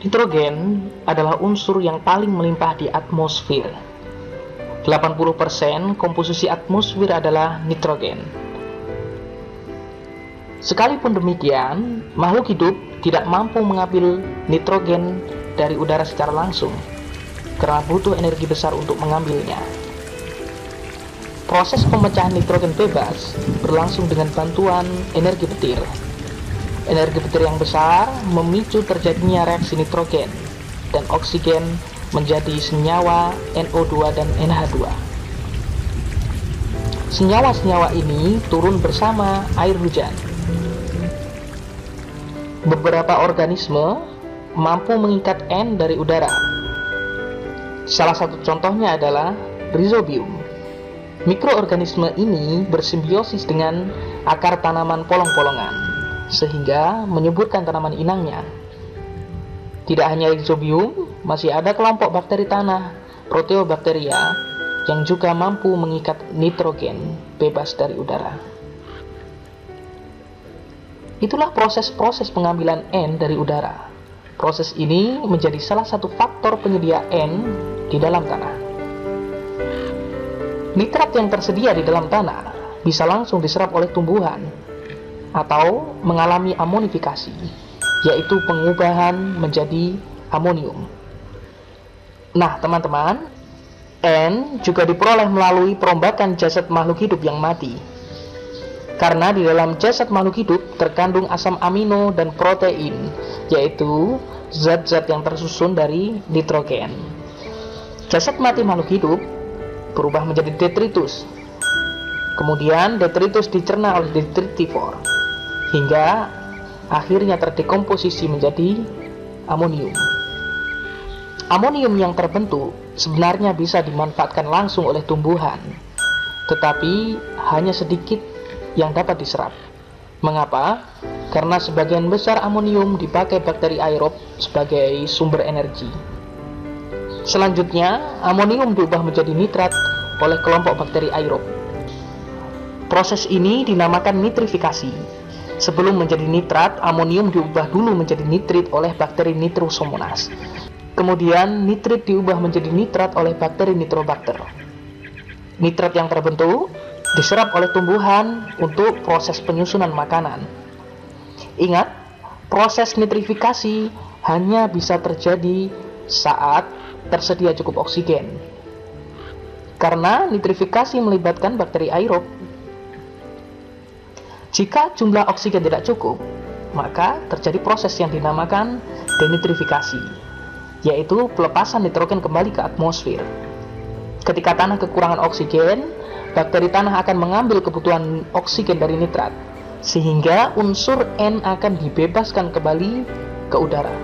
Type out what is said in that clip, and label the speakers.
Speaker 1: Nitrogen adalah unsur yang paling melimpah di atmosfer. 80% komposisi atmosfer adalah nitrogen. Sekalipun demikian, makhluk hidup tidak mampu mengambil nitrogen dari udara secara langsung, karena butuh energi besar untuk mengambilnya. Proses pemecahan nitrogen bebas berlangsung dengan bantuan energi petir. Energi petir yang besar memicu terjadinya reaksi nitrogen dan oksigen menjadi senyawa NO2 dan NH2. Senyawa-senyawa ini turun bersama air hujan. Beberapa organisme mampu mengikat N dari udara. Salah satu contohnya adalah rhizobium. Mikroorganisme ini bersimbiosis dengan akar tanaman polong-polongan, sehingga menyuburkan tanaman inangnya. Tidak hanya rhizobium, masih ada kelompok bakteri tanah, Proteobacteria, yang juga mampu mengikat nitrogen bebas dari udara. Itulah proses-proses pengambilan N dari udara. Proses ini menjadi salah satu faktor penyedia N di dalam tanah. Nitrat yang tersedia di dalam tanah bisa langsung diserap oleh tumbuhan atau mengalami amonifikasi, yaitu pengubahan menjadi amonium. Nah, teman-teman, N juga diperoleh melalui perombakan jasad makhluk hidup yang mati. Karena di dalam jasad makhluk hidup terkandung asam amino dan protein, yaitu zat-zat yang tersusun dari nitrogen. Jasad mati makhluk hidup berubah menjadi detritus. Kemudian detritus dicerna oleh detritivor hingga akhirnya terdekomposisi menjadi amonium. Amonium yang terbentuk sebenarnya bisa dimanfaatkan langsung oleh tumbuhan, tetapi hanya sedikit yang dapat diserap. Mengapa? Karena sebagian besar amonium dipakai bakteri aerob sebagai sumber energi. Selanjutnya, amonium diubah menjadi nitrat oleh kelompok bakteri aerob. Proses ini dinamakan nitrifikasi. Sebelum menjadi nitrat, amonium diubah dulu menjadi nitrit oleh bakteri Nitrosomonas. Kemudian nitrit diubah menjadi nitrat oleh bakteri Nitrobacter. Nitrat yang terbentuk diserap oleh tumbuhan untuk proses penyusunan makanan. Ingat, proses nitrifikasi hanya bisa terjadi saat tersedia cukup oksigen. Karena nitrifikasi melibatkan bakteri aerob. Jika jumlah oksigen tidak cukup, maka terjadi proses yang dinamakan denitrifikasi, yaitu pelepasan nitrogen kembali ke atmosfer. Ketika tanah kekurangan oksigen, bakteri tanah akan mengambil kebutuhan oksigen dari nitrat, sehingga unsur N akan dibebaskan kembali ke udara.